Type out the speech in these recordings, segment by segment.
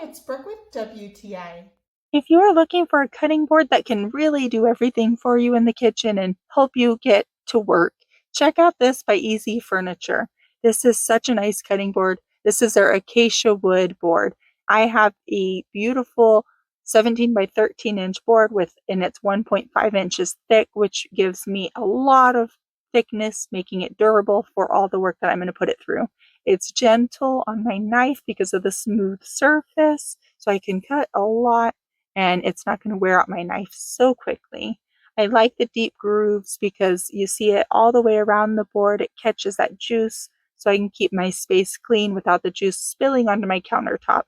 it's Brooke with WTI. If you are looking for a cutting board that can really do everything for you in the kitchen and help you get to work, check out this by Easy Furniture. This is such a nice cutting board. This is their Acacia wood board. I have a beautiful 17 by 13 inch board and it's 1.5 inches thick, which gives me a lot of thickness, making it durable for all the work that I'm going to put it through. It's gentle on my knife because of the smooth surface, so I can cut a lot and it's not going to wear out my knife so quickly. I like the deep grooves because you see it all the way around the board. It catches that juice so I can keep my space clean without the juice spilling onto my countertop.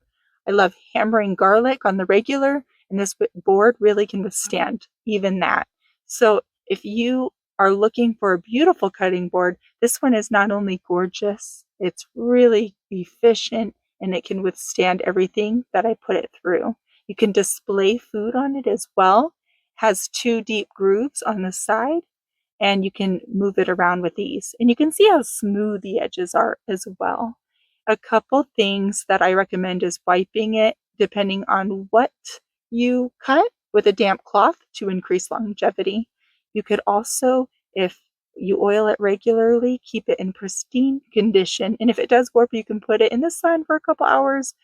I love hammering garlic on the regular, and this board really can withstand even that. So if you are looking for a beautiful cutting board, this one is not only gorgeous, it's really efficient and it can withstand everything that I put it through. You can display food on it as well. Has two deep grooves on the side and you can move it around with ease. And you can see how smooth the edges are as well. A couple things that I recommend is wiping it depending on what you cut with a damp cloth to increase longevity. You could also, if you oil it regularly, keep it in pristine condition. And if it does warp, you can put it in the sun for a couple hours,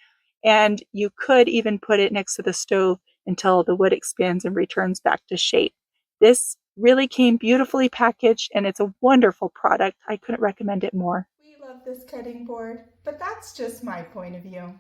and you could even put it next to the stove until the wood expands and returns back to shape. This really came beautifully packaged and it's a wonderful product. I couldn't recommend it more. We love this cutting board, but that's just my point of view.